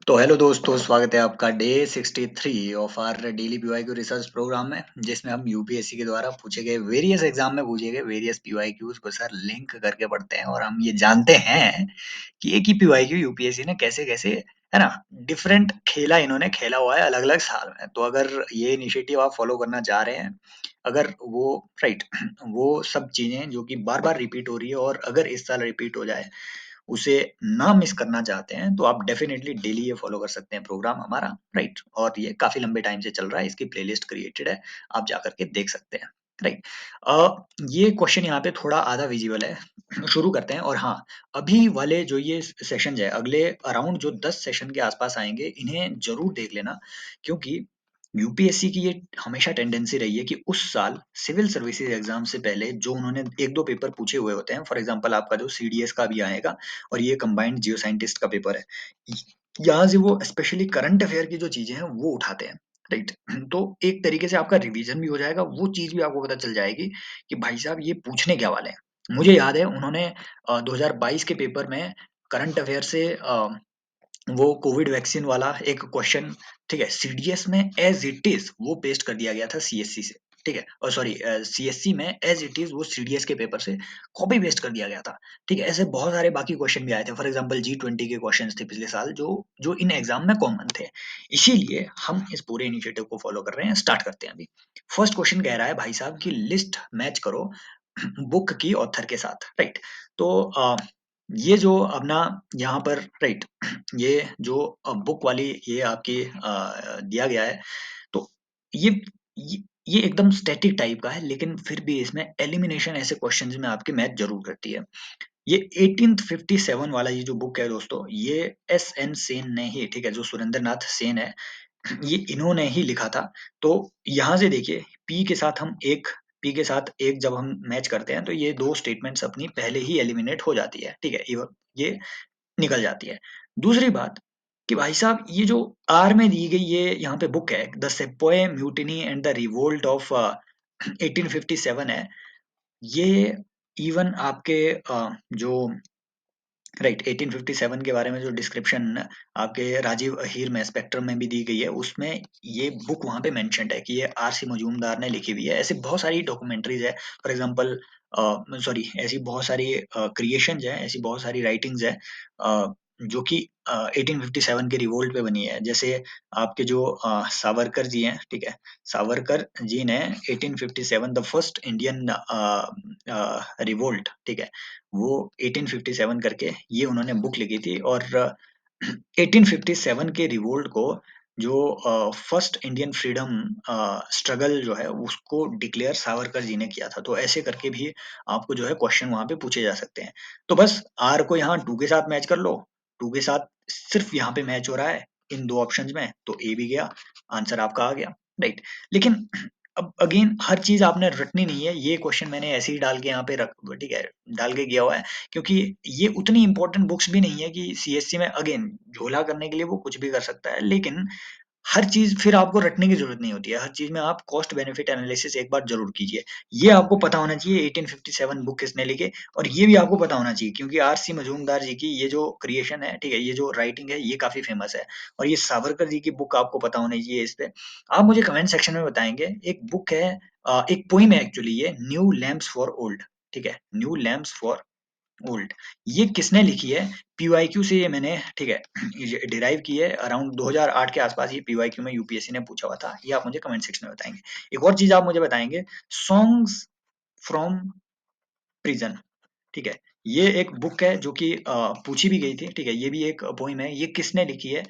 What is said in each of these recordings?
तो हेलो दोस्तों, स्वागत है आपका day 63 of our daily PYQ research program में, जिसमें हम यूपीएससी के द्वारा पूछे गए वेरियस एग्जाम में पूछे गए वेरियस पीवाईक्यूज को सर लिंक करके पढ़ते हैं। और हम ये जानते हैं कि एक ही पीवाईक्यू यूपीएससी ने कैसे कैसे, है ना, डिफरेंट खेला इन्होंने खेला हुआ है अलग अलग साल में। तो अगर ये इनिशिएटिव आप फॉलो करना चाह रहे हैं, अगर वो राइट वो सब चीजें जो कि बार बार रिपीट हो रही है और अगर इस साल रिपीट हो जाए उसे ना मिस करना चाहते हैं, तो आप डेफिनेटली डेली ये फॉलो कर सकते हैं प्रोग्राम हमारा, राइट। और ये काफी लंबे टाइम से चल रहा है, इसकी प्लेलिस्ट क्रिएटेड है, आप जा करके देख सकते हैं, राइट। ये क्वेश्चन यहाँ पे थोड़ा आधा विजिबल है। शुरू करते हैं। और हाँ, अभी वाले जो ये सेशन है, अगले अराउंड जो 10 सेशन के आसपास आएंगे, इन्हें जरूर देख लेना, क्योंकि यूपीएससी की ये हमेशा टेंडेंसी रही है कि उस साल सिविल सर्विसेज एग्जाम से पहले जो उन्होंने एक दो पेपर पूछे हुए होते हैं, फॉर एग्जांपल आपका जो सीडीएस का भी आएगा और ये कंबाइंड जियो साइंटिस्ट का पेपर है, यहाँ से वो स्पेशली करंट अफेयर की जो चीजें हैं वो उठाते हैं, राइट। तो एक तरीके से आपका रिवीजन भी हो जाएगा, वो चीज भी आपको पता चल जाएगी कि भाई साहब ये पूछने क्या वाले हैं। मुझे याद है उन्होंने 2022 के पेपर में करंट अफेयर से वो कोविड वैक्सीन वाला एक क्वेश्चन, ठीक है, सीडीएस में एज इट इज वो पेस्ट कर दिया गया था सीएससी से, ठीक है, और सॉरी सीएससी में एज इट इज वो सीडीएस के पेपर से कॉपी पेस्ट कर दिया गया था, ठीक है। ऐसे बहुत सारे बाकी क्वेश्चन भी आए थे, फॉर एग्जांपल जी20 के क्वेश्चंस थे पिछले साल जो जो इन एग्जाम में कॉमन थे। इसीलिए हम इस पूरे इनिशिएटिव को फॉलो कर रहे हैं। स्टार्ट करते हैं अभी। फर्स्ट क्वेश्चन कह रहा है भाई साहब की लिस्ट मैच करो बुक की ऑथर के साथ, राइट। तो ये जो अपना यहाँ पर, राइट, ये जो बुक वाली ये आपकी दिया गया है, तो ये ये ये एकदम स्टैटिक टाइप का है, लेकिन फिर भी इसमें एलिमिनेशन ऐसे क्वेश्चंस में आपकी मैथ जरूर करती है। ये 1857 वाला ये जो बुक है दोस्तों, ये एस एन सेन ने ही, ठीक है, जो सुरेंद्र नाथ सेन है, ये इन्होंने ही लिखा था। तो यहाँ से देखिए, पी के साथ हम एक पी के साथ एक जब हम मैच करते हैं, तो ये दो स्टेटमेंट्स अपनी पहले ही एलिमिनेट हो जाती है, ठीक है, ये निकल जाती है। दूसरी बात कि भाई साहब ये जो आर में दी गई ये यहाँ पे बुक है, the sepoy mutiny and the revolt of 1857 है, ये इवन आपके जो राइट 1857 के बारे में जो डिस्क्रिप्शन आपके राजीव अहीर में स्पेक्ट्रम में भी दी गई है, उसमें ये बुक वहां पे मेंशन्ड है कि ये आर सी मजूमदार ने लिखी हुई है। ऐसी बहुत सारी डॉक्यूमेंट्रीज है, फॉर एग्जांपल सॉरी, ऐसी बहुत सारी क्रिएशंस है, ऐसी बहुत सारी राइटिंग्स है जो कि 1857 के रिवोल्ट पे बनी है। जैसे आपके जो सावरकर जी हैं, ठीक है, सावरकर जी ने 1857 द फर्स्ट इंडियन रिवोल्ट, ठीक है, वो 1857 करके ये उन्होंने बुक लिखी थी। और 1857 के रिवोल्ट को जो फर्स्ट इंडियन फ्रीडम स्ट्रगल जो है उसको डिक्लेयर सावरकर जी ने किया था। तो ऐसे करके भी आपको जो है क्वेश्चन वहां पे पूछे जा सकते हैं। तो बस आर को यहाँ टू के साथ मैच कर लो, टू के साथ सिर्फ यहाँ पे मैच हो रहा है इन दो ऑप्शंस में, तो ए भी गया, आंसर आपका आ गया, राइट। लेकिन अब अगेन हर चीज आपने रटनी नहीं है, ये क्वेश्चन मैंने ऐसे ही डाल के यहाँ पे रख, ठीक है, डाल के गया हुआ है, क्योंकि ये उतनी इंपॉर्टेंट बुक्स भी नहीं है कि सीएससी में अगेन झोला करने के लिए वो कुछ भी कर सकता है। लेकिन हर चीज फिर आपको रटने की जरूरत नहीं होती है, हर चीज में आप कॉस्ट बेनिफिट एनालिसिस एक बार जरूर कीजिए। ये आपको पता होना चाहिए 1857 बुक किसने लिखे, और ये भी आपको पता होना चाहिए क्योंकि आरसी मजूमदार जी की ये जो क्रिएशन है, ठीक है, ये जो राइटिंग है ये काफी फेमस है। और ये सावरकर जी की बुक आपको पता होनी चाहिए। इस पे आप मुझे कमेंट सेक्शन में बताएंगे। एक बुक है, एक पोइम है एक्चुअली, ये न्यू लैम्प्स फॉर ओल्ड, ठीक है, न्यू लैम्प्स फॉर ओल्ड, ये किसने लिखी है? पीवाईक्यू से ये मैंने, ठीक है, डिराइव की है। अराउंड 2008 के आसपास ये पीवाईक्यू में यूपीएससी ने पूछा हुआ था। ये आप मुझे कमेंट सेक्शन में बताएंगे। एक और चीज आप मुझे बताएंगे, सॉन्ग्स फ्रॉम प्रिजन, ठीक है, ये एक बुक है जो कि पूछी भी गई थी, ठीक है, ये भी एक पोइम है, ये किसने लिखी है?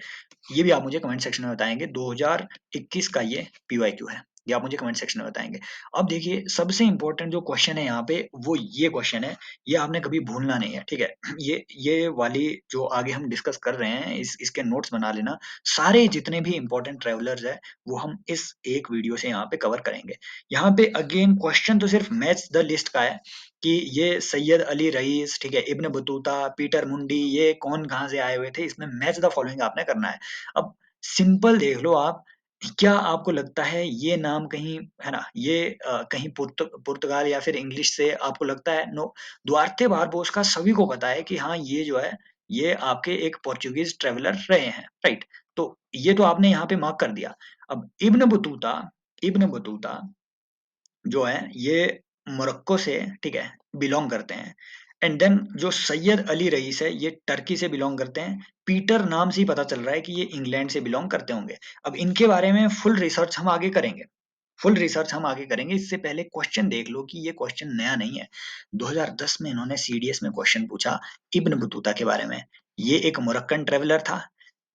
ये भी आप मुझे कमेंट सेक्शन में बताएंगे। 2021 का ये पीवाईक्यू है, ये आप मुझे कमेंट सेक्शन में बताएंगे। अब देखिए, सबसे इंपॉर्टेंट जो क्वेश्चन है यहाँ पे वो ये क्वेश्चन है, ये आपने कभी भूलना नहीं है, ठीक है। ये वाली जो आगे हम डिस्कस कर रहे हैं, इसके नोट्स बना लेना। सारे जितने भी इंपॉर्टेंट ट्रेवलर्स है वो हम इस एक वीडियो से यहाँ पे कवर करेंगे। यहाँ पे अगेन क्वेश्चन तो सिर्फ मैच द लिस्ट का है कि ये सैयद अली रईस, ठीक है, इब्न बतूता, पीटर मुंडी, ये कौन कहाँ से आए हुए थे, इसमें मैच द फॉलोइंग आपने करना है। अब सिंपल देख लो आप, क्या आपको लगता है ये नाम कहीं, है ना, ये कहीं पुर्तगाल या फिर इंग्लिश से आपको लगता है? नो, दुआर्ते बारबोस का सभी को पता है कि हाँ ये जो है ये आपके एक पोर्चुगीज ट्रेवलर रहे हैं, राइट? तो ये तो आपने यहाँ पे मार्क कर दिया। अब इब्न बतूता जो है ये मोरक्को से, ठीक है, बिलोंग करते हैं। एंड देन जो सैयद अली रईस है ये टर्की से बिलोंग करते हैं। पीटर नाम से ही पता चल रहा है कि ये इंग्लैंड से बिलोंग करते होंगे। अब इनके बारे में फुल रिसर्च हम आगे करेंगे, इससे पहले क्वेश्चन देख लो कि ये क्वेश्चन नया नहीं है। 2010 में इन्होंने सीडीएस में क्वेश्चन पूछा इब्न बतूता के बारे में। ये एक मोरक्कन ट्रेवलर था,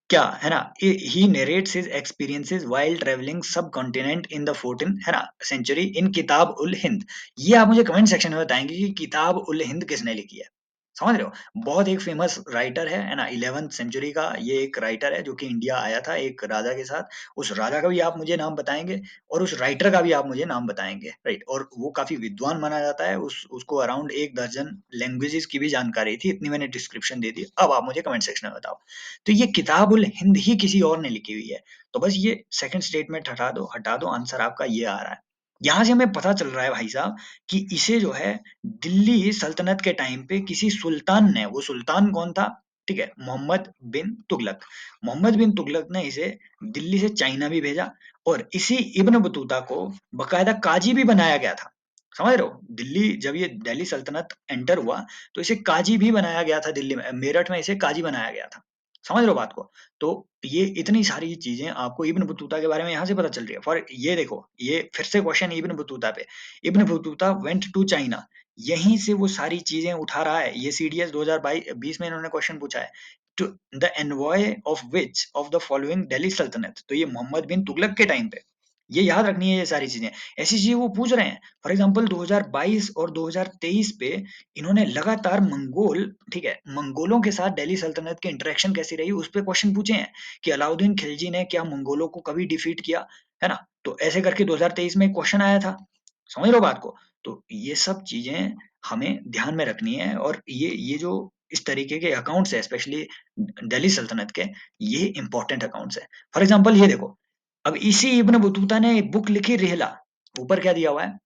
क्या है ना, he narrates his experiences while travelling subcontinent in the 14 है ना सेंचुरी इन किताब उल हिंद। ये आप मुझे कमेंट सेक्शन में बताएंगे कि किताब उल हिंद किसने लिखी है। समझ रहे हो, बहुत एक फेमस राइटर है ना, 11th सेंचुरी का ये एक राइटर है जो कि इंडिया आया था एक राजा के साथ। उस राजा का भी आप मुझे नाम बताएंगे और उस राइटर का भी आप मुझे नाम बताएंगे, राइट? और वो काफी विद्वान माना जाता है, उस उसको अराउंड 1 दर्जन लैंग्वेजेस की भी जानकारी थी, इतनी मैंने डिस्क्रिप्शन दे दी। अब आप मुझे कमेंट सेक्शन में बताओ, तो ये किताबुल हिंद ही किसी और ने लिखी हुई है। तो बस ये सेकंड स्टेटमेंट हटा दो, आंसर आपका ये आ रहा है। यहाँ से हमें पता चल रहा है भाई साहब कि इसे जो है दिल्ली सल्तनत के टाइम पे किसी सुल्तान ने, वो सुल्तान कौन था? ठीक है, मोहम्मद बिन तुगलक। मोहम्मद बिन तुगलक ने इसे दिल्ली से चाइना भी भेजा और इसी इब्न बतूता को बकायदा काजी भी बनाया गया था। समझ रहे हो, दिल्ली जब ये दिल्ली सल्तनत एंटर हुआ तो इसे काजी भी बनाया गया था, दिल्ली में मेरठ में इसे काजी बनाया गया था। समझ रहे हो बात को? तो ये इतनी सारी चीजें आपको इब्न बतूता के बारे में यहाँ से पता चल रही है। फॉर ये देखो, ये फिर से क्वेश्चन इब्न बतूता पे। Ibn Battuta went to China, यहीं से वो सारी चीजें उठा रहा है। ये सीडीएस 2020 में इन्होंने क्वेश्चन पूछा है। To the envoy of which of the following Delhi सल्तनत, तो ये मोहम्मद बिन तुगलक के टाइम पे। ये याद रखनी है, ये सारी चीजें ऐसी चीजें वो पूछ रहे हैं। फॉर एग्जाम्पल 2022 और 2023 पे इन्होंने लगातार मंगोल, ठीक है, मंगोलों के साथ दिल्ली सल्तनत की इंटरेक्शन कैसी रही उस पे क्वेश्चन पूछे हैं कि अलाउद्दीन खिलजी ने क्या मंगोलों को कभी डिफीट किया, है ना? तो ऐसे करके 2023 में क्वेश्चन आया था। समझ रहे हो बात को? तो ये सब चीजें हमें ध्यान में रखनी है, और ये जो इस तरीके के अकाउंट्स है स्पेशली दिल्ली सल्तनत के, ये इंपॉर्टेंट अकाउंट्स है। फॉर एग्जाम्पल ये देखो, अब इसी इब्न बतूता ने एक बुक लिखी रिहला, ऊपर क्या दिया हुआ है,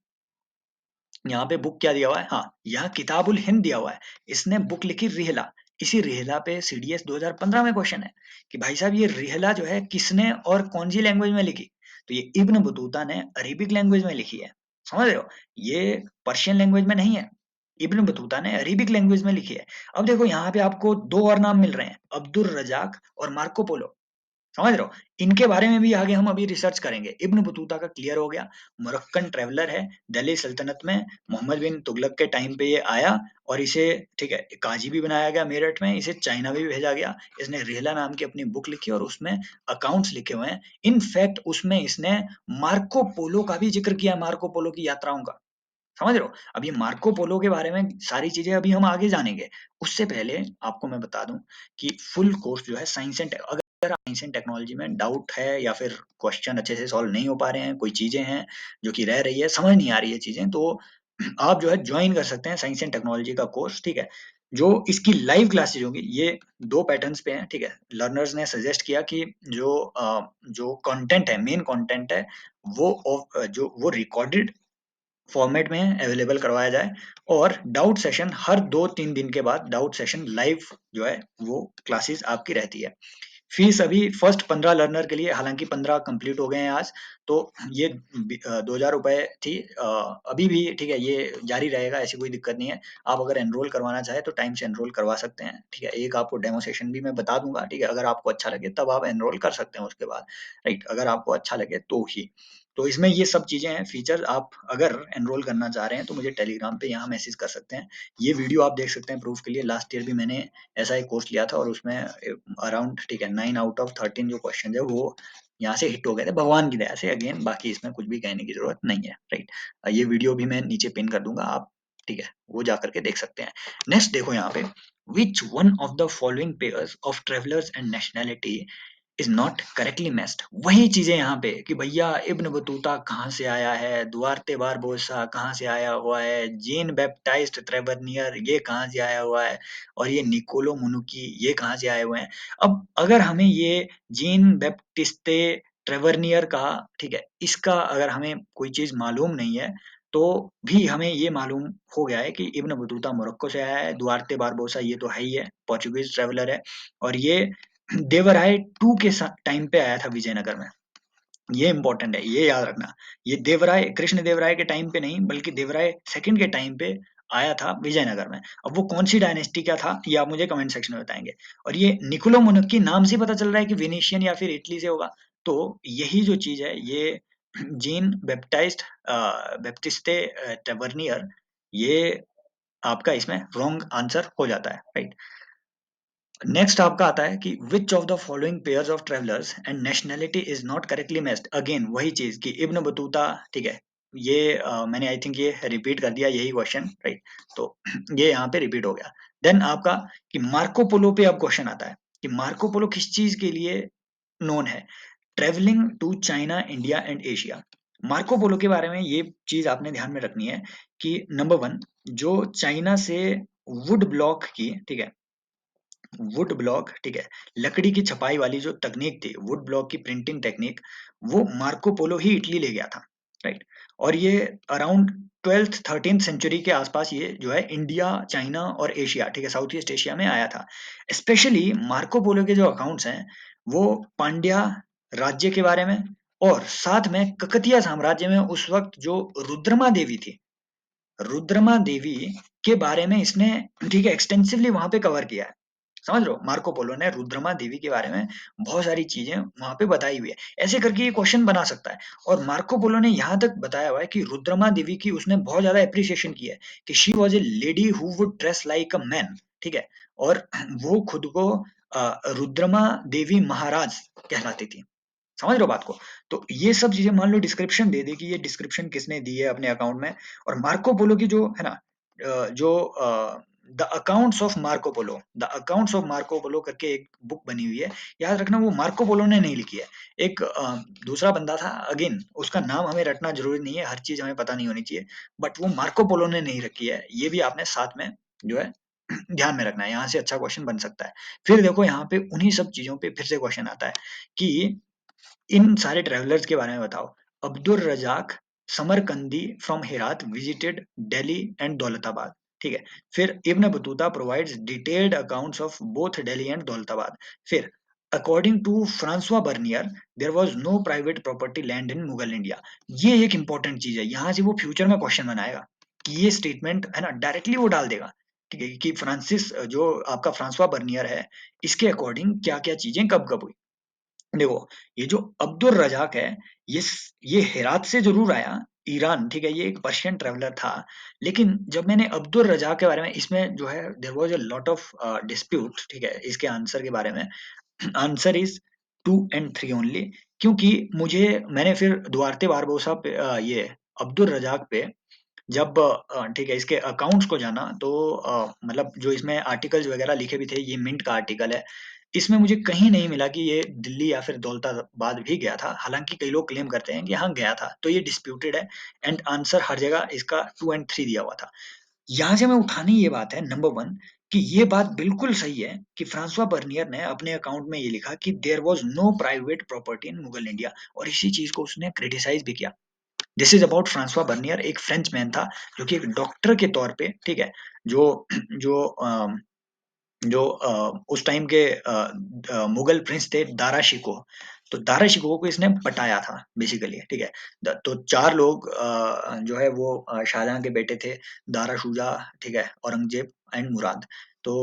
यहाँ पे बुक क्या दिया हुआ है, हाँ यहाँ किताबुल हिंद दिया हुआ है। इसने बुक लिखी रिहला। इसी रिहला पे सीडीएस 2015 में क्वेश्चन है कि भाई साहब ये रिहला जो है किसने और कौन सी लैंग्वेज में लिखी? तो ये इब्न बतूता ने अरेबिक लैंग्वेज में लिखी है। समझ रहे हो, ये पर्शियन लैंग्वेज में नहीं है, इब्न बतूता ने अरेबिक लैंग्वेज में लिखी है। अब देखो यहाँ पे आपको दो और नाम मिल रहे हैं, अब्दुल रजाक और मार्को पोलो। समझ रहे हो, इनके बारे में भी आगे हम अभी रिसर्च करेंगे। इब्न बतूता का क्लियर हो गया, मोरक्कन ट्रेवलर है, दिल्ली सल्तनत में मोहम्मद बिन तुगलक के टाइम पे ये आया और इसे, ठीक है, काजी भी बनाया गया मेरठ में, इसे चाइना भी भेजा गया। इसने रिहला नाम की अपनी बुक लिखी और उसमें अकाउंट्स लिखे हुए हैं। इनफैक्ट उसमें इसने मार्को पोलो का भी जिक्र किया, मार्को पोलो की यात्राओं का। समझ रहे हो, अब ये मार्को पोलो के बारे में सारी चीजें अभी हम आगे जानेंगे। उससे पहले आपको मैं बता दूं कि फुल कोर्स जो है साइंस एंड, अगर साइंस एंड टेक्नोलॉजी में डाउट है या फिर क्वेश्चन अच्छे से सॉल्व नहीं हो पा रहे हैं, कोई चीजें हैं जो कि रह रही है, समझ नहीं आ रही है चीजें, तो आप जो है ज्वाइन कर सकते हैं साइंस एंड टेक्नोलॉजी का कोर्स, ठीक है? जो इसकी लाइव क्लासेज होंगी, ये दो पैटर्न्स पे हैं, ठीक है? लर्नर्स ने सजेस्ट किया कि जो कंटेंट है, मेन कंटेंट है, जो वो रिकॉर्डेड फॉर्मेट में अवेलेबल करवाया जाए, और डाउट सेशन हर 2-3 दिन के बाद डाउट सेशन लाइव जो है वो क्लासेस आपकी रहती है। फीस अभी फर्स्ट 15 लर्नर के लिए, हालांकि 15 कंप्लीट हो गए हैं आज, तो ये 2,000 रुपए थी, अभी भी ठीक है, ये जारी रहेगा, ऐसी कोई दिक्कत नहीं है। आप अगर एनरोल करवाना चाहे तो टाइम से एनरोल करवा सकते हैं, ठीक है? एक आपको डेमो सेशन भी मैं बता दूंगा, ठीक है? अगर आपको अच्छा लगे तब आप एनरोल कर सकते हैं उसके बाद, राइट? अगर आपको अच्छा लगे तो ही। तो इसमें ये सब चीजें हैं, फीचर। आप अगर एनरोल करना चाह रहे हैं तो मुझे टेलीग्राम पे यहाँ मैसेज कर सकते हैं। ये वीडियो आप देख सकते हैं प्रूफ के लिए, लास्ट ईयर भी मैंने ऐसा एक कोर्स लिया था और उसमें अराउंड, ठीक है, 9 आउट ऑफ 13 जो क्वेश्चन है वो यहाँ से हिट हो गए थे, भगवान की दया से। अगेन बाकी इसमें कुछ भी कहने की जरूरत नहीं है, राइट? ये वीडियो भी मैं नीचे पिन कर दूंगा, आप, ठीक है, वो जा करके देख सकते हैं। नेक्स्ट देखो यहाँ पे, which one of the following pairs of travellers and nationality is not correctly matched? वही चीजें यहाँ पे कि भैया इब्न बतूता कहाँ से आया है, दुआर्ते बारबोसा कहाँ से आया हुआ है, जीन बैप्टाइज्ड ट्रेवरनियर ये कहाँ से आया हुआ है, और ये निकोलो मुनुकी ये कहाँ से आए हुए हैं? अब अगर हमें ये जीन बैप्टिस्टे ट्रेवरनियर का, ठीक है, इसका अगर हमें कोई चीज मालूम नहीं है, तो भी हमें ये मालूम हो गया है कि इब्न बतूता मोरक्को से आया है, दुआर्ते बारबोसा ये तो है ही है, पोर्चुगीज ट्रेवलर है, और ये देवराय टू के टाइम पे आया था विजयनगर में। ये इंपॉर्टेंट है, ये याद रखना। ये देवराय कृष्ण देवराय के टाइम पे नहीं, बल्कि देवराय सेकंड के टाइम पे आया था विजयनगर में। अब वो कौन सी डायनेस्टी का था, ये आप मुझे कमेंट सेक्शन में बताएंगे। और ये निकोलो मुनक्की नाम से पता चल रहा है कि वेनिशियन या फिर इटली से होगा। तो यही जो चीज है, ये जीन बैप्टाइस्ट बैप्टिस्टे टैवर्नियर, ये आपका इसमें रॉन्ग आंसर हो जाता है, राइट। नेक्स्ट आपका आता है कि विच of the following pairs of travellers and nationality is not correctly matched. Again वही चीज कि इब्न बतूता, ठीक है, ये मैंने आई थिंक ये रिपीट कर दिया यही क्वेश्चन, राइट। तो ये यहाँ पे रिपीट हो गया। देन आपका कि मार्को पोलो पे अब क्वेश्चन आता है कि मार्को पोलो किस चीज के लिए नोन है। Travelling to China, India and Asia. Marco Polo के बारे में ये चीज आपने ध्यान में रखनी है कि नंबर वन, जो चाइना से वुड ब्लॉक की, ठीक है, वुड ब्लॉक, ठीक है, लकड़ी की छपाई वाली जो तकनीक थी, वुड ब्लॉक की प्रिंटिंग टेक्निक, वो मार्को पोलो ही इटली ले गया था, राइट। और ये अराउंड 12th 13th सेंचुरी के आसपास ये जो है इंडिया, चाइना और एशिया, ठीक है, साउथ ईस्ट एशिया में आया था। स्पेशली मार्को पोलो के जो अकाउंट्स हैं, वो पांड्या राज्य के बारे में, और साथ में ककतिया साम्राज्य में उस वक्त जो रुद्रमा देवी थी, रुद्रमा देवी के बारे में इसने, ठीक है, एक्सटेंसिवली वहां पे कवर किया है। समझ रहे हो, मार्को पोलो ने रुद्रमा देवी के बारे में बहुत सारी चीजें वहां पे बताई हुई है। ऐसे करके ये क्वेश्चन बना सकता है। और मार्को पोलो ने यहाँ तक बताया हुआ है कि रुद्रमा देवी की उसने बहुत ज्यादा एप्रिसिएशन की है, कि she was a lady who would dress like a man, ठीक है, और वो खुद को रुद्रमा देवी महाराज कहलाती थी। समझ रहे हो बात को। तो ये सब चीजें मान लो डिस्क्रिप्शन दे दे कि ये डिस्क्रिप्शन किसने दी है अपने अकाउंट में। और मार्को पोलो की जो है ना, जो the accounts of Marco Polo, the accounts of Marco Polo करके एक बुक बनी हुई है। याद रखना वो मार्को पोलो ने नहीं लिखी है, एक दूसरा बंदा था। अगेन उसका नाम हमें रटना जरूरी नहीं है, हर चीज हमें पता नहीं होनी चाहिए, बट वो मार्को पोलो ने नहीं रखी है। ये भी आपने साथ में जो है ध्यान में रखना है, यहाँ से अच्छा क्वेश्चन बन सकता है। फिर देखो यहाँ पे उन्हीं सब चीजों पे फिर से क्वेश्चन आता है कि इन सारे ट्रैवलर्स के बारे में बताओ। Abdul Razzaq Samarkandi from Herat visited Delhi and Daulatabad, ठीक है। फिर Ibn Battuta provides detailed accounts of both Delhi and Daulatabad. फिर according to Francois Bernier there was no private property land in Mughal India. ये एक इंपॉर्टेंट चीज है, यहाँ से वो फ्यूचर में क्वेश्चन बनाएगा कि ये स्टेटमेंट है ना, डायरेक्टली वो डाल देगा, ठीक है, कि फ्रांसिस जो आपका फ्रांसवा बर्नियर है, इसके अकॉर्डिंग क्या क्या चीजें कब कब हुई। देखो, ये जो अब्दुल रजाक है, ये हेरात से जरूर आया, ईरान, ठीक है, ये एक पर्शियन ट्रेवलर था। लेकिन जब मैंने अब्दुल रजाक के बारे में, इसमें जो है there was a lot of dispute, ठीक है, इसके आंसर के बारे में। Answer is 2 and 3 only. क्योंकि मुझे, मैंने फिर दुआर्ते बारबोसा पे ये अब्दुल रजाक पे जब ठीक है, इसके अकाउंट्स को जाना, तो मतलब जो इसमें आर्टिकल्स वगैरह लिखे भी थे, ये मिंट का आर्टिकल है, इसमें मुझे कहीं नहीं मिला कि ये दिल्ली या फिर दौलताबाद भी गया था। हालांकि कई लोग क्लेम करते हैं कि हाँ गया था, तो ये डिस्प्यूटेड है। एंड आंसर हर जगह इसका 2 and 3 दिया हुआ था। यहाँ से हमें उठानी ये बात है, नंबर वन, कि ये बात बिल्कुल सही है कि फ्रांसवा बर्नियर ने अपने अकाउंट में ये लिखा कि there was no private property in Mughal India, और इसी चीज को उसने क्रिटिसाइज भी किया। This is about Francois Bernier, एक फ्रेंच मैन था, जो कि एक डॉक्टर के तौर पे, ठीक है, जो जो उस टाइम के मुगल प्रिंस थे दारा शिकोह। तो दारा शिकोह को इसने पटाया था बेसिकली, ठीक है। तो 4 लोग जो है वो शाहजहां के बेटे थे, दारा शुजा, ठीक है, औरंगजेब एंड मुराद। तो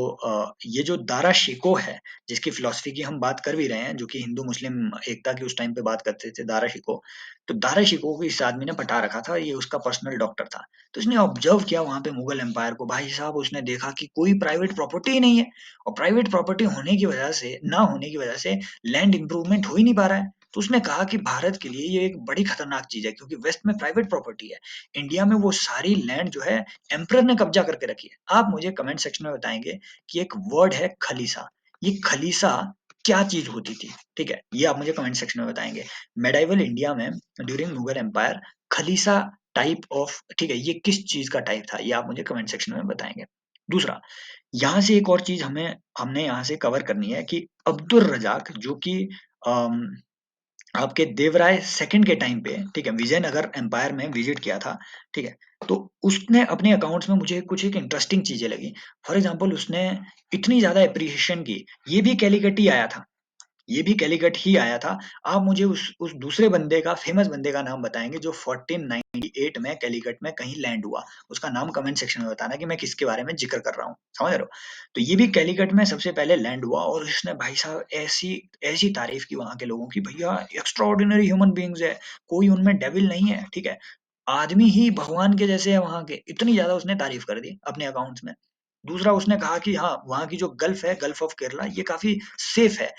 ये जो दारा शिकोह है, जिसकी फिलॉसफी की हम बात कर भी रहे हैं, जो कि हिंदू मुस्लिम एकता की उस टाइम पे बात करते थे, दारा शिकोह। तो दारा शिकोह को इस आदमी ने पटा रखा था, ये उसका पर्सनल डॉक्टर था। तो इसने ऑब्जर्व किया वहां पे मुगल एम्पायर को, भाई साहब, उसने देखा कि कोई प्राइवेट प्रॉपर्टी ही नहीं है, और प्राइवेट प्रॉपर्टी होने की वजह से, ना होने की वजह से लैंड इंप्रूवमेंट हो ही नहीं पा रहा है। तो उसने कहा कि भारत के लिए ये एक बड़ी खतरनाक चीज है, क्योंकि वेस्ट में प्राइवेट प्रॉपर्टी है, इंडिया में वो सारी लैंड जो है एम्परर ने कब्जा करके रखी है। आप मुझे कमेंट सेक्शन में बताएंगे कि एक वर्ड है खलीसा, ये खलीसा क्या चीज होती थी, ठीक है, ये आप मुझे कमेंट सेक्शन में बताएंगे। मेडाइवल इंडिया में ड्यूरिंग मुगल एम्पायर खलीसा टाइप ऑफ, ठीक है, ये किस चीज का टाइप था, ये आप मुझे कमेंट सेक्शन में बताएंगे। दूसरा, यहाँ से एक और चीज हमने यहाँ से कवर करनी है कि अब्दुल रजाक, जो कि आपके देवराय सेकंड के टाइम पे, ठीक है, विजयनगर एम्पायर में विजिट किया था, ठीक है। तो उसने अपने अकाउंट्स में मुझे कुछ एक इंटरेस्टिंग चीजें लगी। फॉर एग्जांपल उसने इतनी ज्यादा एप्रिसिएशन की, ये भी कैलिकट ही आया था, ये भी कैलिकट ही आया था। आप मुझे उस दूसरे बंदे का, फेमस बंदे का नाम बताएंगे जो 1498 में कैलिकट में कहीं लैंड हुआ, उसका नाम कमेंट सेक्शन में बताना कि मैं किसके बारे में जिक्र कर रहा हूँ, समझ रहे हो। तो ये भी कैलिकट में सबसे पहले लैंड हुआ, और इसने भाई साहब ऐसी ऐसी तारीफ की वहां के लोगों की, भैया एक्स्ट्रा ऑर्डिनरी ह्यूमन बींग्स है, कोई उनमें डेविल नहीं है, ठीक है, आदमी ही भगवान के जैसे है वहां के, इतनी ज्यादा उसने तारीफ कर दी अपने अकाउंट्स में। दूसरा उसने कहा कि हाँ, वहां की जो गल्फ है, गल्फ ऑफ केरला, ये काफी सेफ है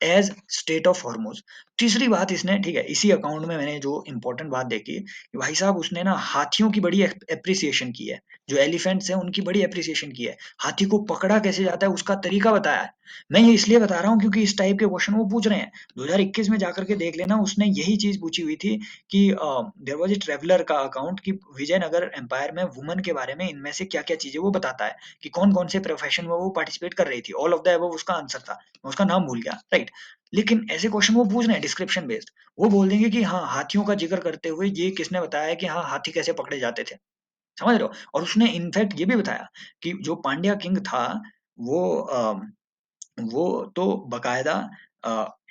एज स्टेट ऑफ हॉर्मोज। तीसरी बात इसने, ठीक है, इसी अकाउंट में मैंने जो इंपॉर्टेंट बात देखी कि भाई साहब उसने ना हाथियों की बड़ी एप्रिसिएशन की है, जो एलिफेंट्स हैं उनकी बड़ी एप्रिसिएशन की है, हाथी को पकड़ा कैसे जाता है उसका तरीका बताया है। मैं ये इसलिए बता रहा हूँ क्योंकि इस टाइप के क्वेश्चन वो पूछ रहे हैं। 2021 में जाकर के देख लेना, उसने यही चीज पूछी हुई थी कि देयर वाज ए ट्रेवलर का अकाउंट कि विजयनगर एम्पायर में वुमन के बारे में इनमें से क्या क्या चीजें वो बताता है, कि कौन कौन से प्रोफेशन में वो पार्टिसिपेट कर रही थी, ऑल ऑफ द अबव उसका आंसर था, मैं उसका नाम भूल गया, राइट। लेकिन ऐसे क्वेश्चन वो पूछ रहे हैं डिस्क्रिप्शन बेस्ड, वो बोल देंगे कि हाँ, हाथियों का जिक्र करते हुए ये किसने बताया है कि हाँ, हाथी कैसे पकड़े जाते थे, समझ रहे हो। और उसने इनफैक्ट ये भी बताया कि जो पांड्या किंग था, वो वो तो बकायदा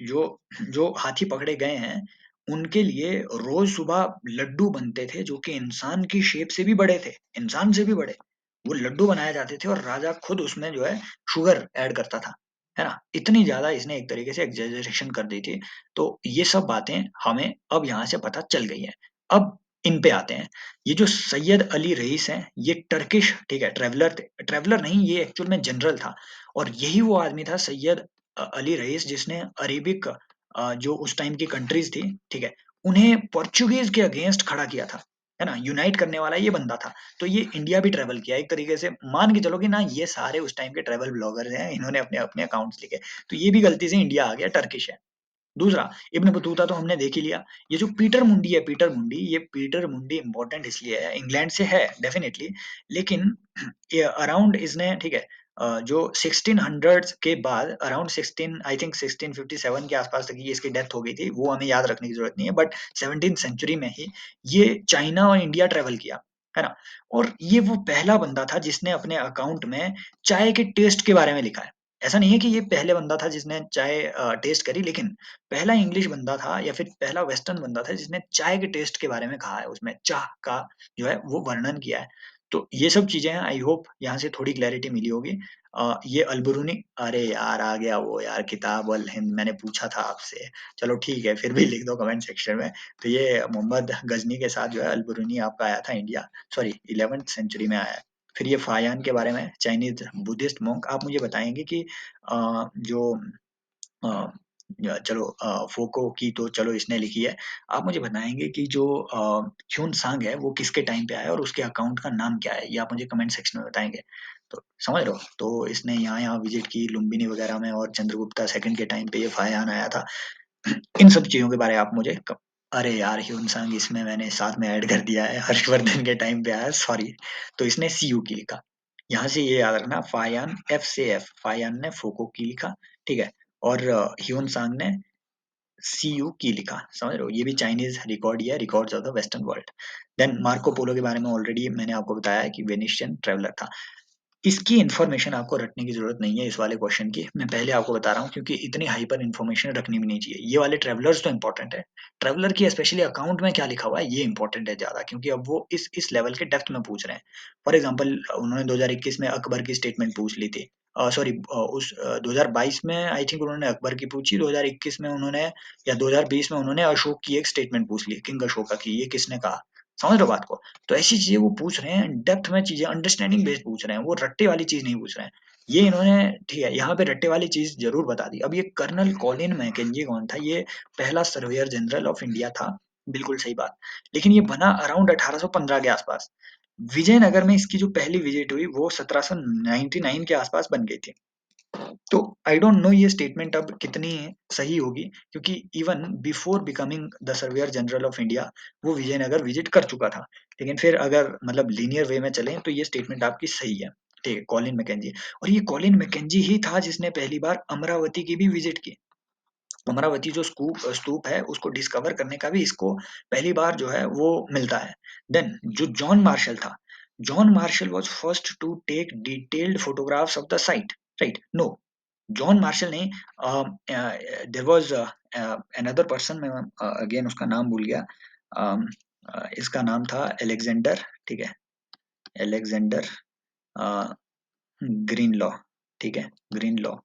जो जो हाथी पकड़े गए हैं उनके लिए रोज सुबह लड्डू बनते थे जो कि इंसान की शेप से भी बड़े थे, इंसान से भी बड़े, वो लड्डू बनाए जाते थे और राजा खुद उसमें जो है शुगर ऐड करता था, है ना। इतनी ज्यादा इसने एक तरीके से एग्जेजरेशन कर दी थी। तो ये सब बातें हमें अब यहाँ से पता चल गई हैं। अब इन पे आते हैं। ये जो सैयद अली रईस हैं, ये टर्किश, ठीक है, ट्रेवलर थे, ट्रेवलर नहीं, ये एक्चुअल में जनरल था। और यही वो आदमी था सैयद अली रईस जिसने अरेबिक जो उस टाइम की कंट्रीज थी, ठीक है, उन्हें पोर्चुगीज के अगेंस्ट खड़ा किया था, है ना, यूनाइट करने वाला ये बंदा था। तो ये इंडिया भी ट्रेवल किया एक तरीके से, मान के चलो कि ना ये सारे उस टाइम के ट्रेवल ब्लॉगर्स हैं, इन्होंने अपने अपने अकाउंट्स लिखे, तो ये भी गलती से इंडिया आ गया, टर्किश है। दूसरा, इब्न बतूता तो हमने देख ही लिया। ये जो पीटर मुंडी है, पीटर मुंडी, ये पीटर मुंडी इंपॉर्टेंट इसलिए है, इंग्लैंड से है डेफिनेटली, लेकिन ये अराउंड इसने, ठीक है, जो 1600 के बाद, अराउंड 16, आई थिंक 1657 के आसपास तक ये इसकी डेथ हो गई थी, वो हमें याद रखने की जरूरत नहीं है, बट 17th सेंचुरी में ही ये चाइना और इंडिया ट्रेवल किया, है ना। और ये वो पहला बंदा था जिसने अपने अकाउंट में चाय के टेस्ट के बारे में लिखा है। ऐसा नहीं है कि ये पहले बंदा था जिसने चाय टेस्ट करी, लेकिन पहला इंग्लिश बंदा था या फिर पहला वेस्टर्न बंदा था जिसने चाय के टेस्ट के बारे में कहा है, उसमें चाह का जो है वो वर्णन किया है। तो ये सब चीजें हैं, आई होप यहाँ से थोड़ी क्लैरिटी मिली होगी। ये अलबरूनी, अरे यार आ गया वो यार, किताब अल हिंद मैंने पूछा था आपसे, चलो ठीक है, फिर भी लिख दो कमेंट सेक्शन में। तो ये मोहम्मद गजनी के साथ जो है अलबरूनी आपका आया था इंडिया, सॉरी 11th सेंचुरी में आया है। फिर ये फायान के बारे में, चाइनीज बुद्धिस्ट मोंक, आप मुझे बताएंगे कि जो चलो फोको की तो चलो इसने लिखी है, आप मुझे बताएंगे कि जो ह्यून सांग है वो किसके टाइम पे आया और उसके अकाउंट का नाम क्या है, ये आप मुझे कमेंट सेक्शन में बताएंगे। तो समझ रहे हो, तो इसने यहाँ यहाँ विजिट की लुम्बिनी वगैरह में, और चंद्रगुप्ता सेकंड के टाइम पे ये फायान आया था। इन सब चीजों के बारे में आप मुझे अरे यार, ह्यून सांग इसमें मैंने साथ में ऐड कर दिया है, हर्षवर्धन के टाइम पे आया, सॉरी। तो इसने सीयू की लिखा, यहाँ से ये याद रखना, फायान एफ से एफ, फायान ने फोको की लिखा, ठीक है, और ह्यून सांग ने सीयू की लिखा, समझ रहे हो, ये भी चाइनीज रिकॉर्ड ही है, records of the western world. Then Marco Polo के बारे में ऑलरेडी मैंने आपको बताया है कि वेनिशियन ट्रेवलर था। इसकी इन्फॉर्मेशन आपको रटने की जरूरत नहीं है इस वाले क्वेश्चन की, मैं पहले आपको बता रहा हूँ, क्योंकि इतनी हाइपर इन्फॉर्मेशन रखनी भी नहीं चाहिए। ये वाले ट्रेवलर्स तो इंपॉर्टेंट है, ट्रेवलर की स्पेशली अकाउंट में क्या लिखा हुआ है ये इंपॉर्टेंट है ज्यादा, क्योंकि अब वो इस लेवल के डेप्थ में पूछ रहे हैं। फॉर एग्जाम्पल उन्होंने 2021 में अकबर की स्टेटमेंट पूछ ली थी, सॉरी उस 2022 में आई थिंक उन्होंने अकबर की पूछी, 2021 में उन्होंने, या 2020 में उन्होंने अशोक की एक स्टेटमेंट पूछ ली, किंग अशोका की, ये किसने कहा, समझ रहे हो बात को। तो ऐसी चीजें वो पूछ रहे हैं, डेप्थ में चीजें अंडरस्टैंडिंग बेस्ड पूछ रहे हैं, वो रट्टे वाली चीज नहीं पूछ रहे हैं। ये इन्होंने, ठीक है, यहाँ पे रट्टे वाली चीज जरूर बता दी। अब ये कर्नल कॉलिन मैकेंजी कौन था, ये पहला सर्वेयर जनरल ऑफ इंडिया था, बिल्कुल सही बात। लेकिन ये बना अराउंड 1815 के आसपास। विजयनगर में इसकी जो पहली विजिट हुई वो 1799 के आसपास बन गई थी। तो आई डोंट नो ये स्टेटमेंट अब कितनी सही होगी, क्योंकि even before becoming the surveyor general of India वो विजयनगर विजिट कर चुका था। लेकिन फिर अगर मतलब लीनियर वे में चलें तो ये स्टेटमेंट आपकी सही है, ठीक है, कॉलिन मैकेंजी। और ये कॉलिन मैकेंजी ही था जिसने पहली बार अमरावती की भी विजिट की, अमरावती जो स्तूप है उसको डिस्कवर करने का भी इसको पहली बार जो है वो मिलता है। देन जो जॉन मार्शल था, John Marshall was first to take detailed photographs of the site, right? No, John Marshall ने देयर वाज अनदर पर्सन, मैं अगेन उसका नाम भूल गया। इसका नाम था अलेक्जेंडर, ठीक है, अलेक्जेंडर ग्रीन लॉ, ठीक है, green law,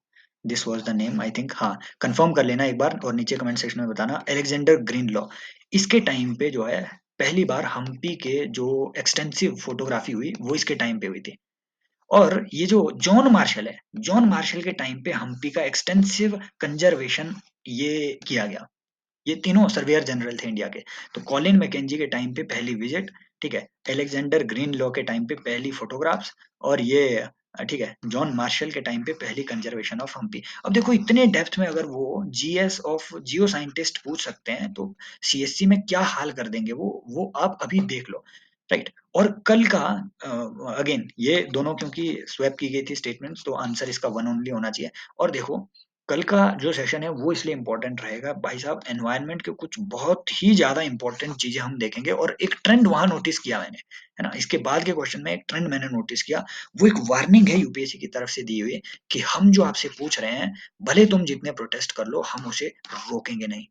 this was the name I think. हाँ, कंफर्म कर लेना एक बार और नीचे कमेंट सेक्शन में बताना, अलेक्जेंडर ग्रीन लॉ। इसके टाइम पे जो है पहली बार हम्पी के जो एक्सटेंसिव फोटोग्राफी हुई वो इसके टाइम पे हुई थी। और ये जो जॉन मार्शल है, जॉन मार्शल के टाइम पे हम्पी का एक्सटेंसिव कंजर्वेशन ये किया गया। ये तीनों सर्वेयर जनरल थे इंडिया के। तो कॉलिन मैकेंजी के टाइम पे पहली विजिट, ठीक है, अलेक्जेंडर ग्रीन लॉ के टाइम पे पहली फोटोग्राफ्स, और ये ठीक है, जॉन मार्शल के टाइम पे पहली कंजर्वेशन ऑफ हम्पी। अब देखो इतने डेप्थ में अगर वो जीएस ऑफ जियो साइंटिस्ट पूछ सकते हैं तो सीएससी में क्या हाल कर देंगे वो आप अभी देख लो, राइट? और कल का अगेन ये दोनों क्योंकि स्वैप की गई थी स्टेटमेंट्स, तो आंसर इसका वन ओनली होना चाहिए। और देखो कल का जो सेशन है वो इसलिए इम्पोर्टेंट रहेगा भाई साहब, एनवायरनमेंट के कुछ बहुत ही ज्यादा इंपॉर्टेंट चीजें हम देखेंगे, और एक ट्रेंड वहां नोटिस किया मैंने, है ना? इसके बाद के क्वेश्चन में एक ट्रेंड मैंने नोटिस किया, वो एक वार्निंग है यूपीएससी की तरफ से दी हुई कि हम जो आपसे पूछ रहे हैं, भले तुम जितने प्रोटेस्ट कर लो हम उसे रोकेंगे नहीं।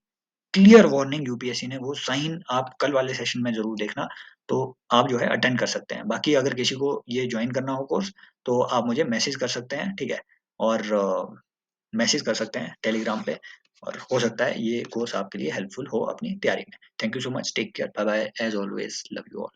क्लियर वार्निंग यूपीएससी ने, वो साइन आप कल वाले सेशन में जरूर देखना, तो आप जो है अटेंड कर सकते हैं। बाकी अगर किसी को ये ज्वाइन करना हो कोर्स तो आप मुझे मैसेज कर सकते हैं, ठीक है, और मैसेज कर सकते हैं टेलीग्राम पे, और हो सकता है ये कोर्स आपके लिए हेल्पफुल हो अपनी तैयारी में। Thank you so much, take care, bye bye, as always love you all.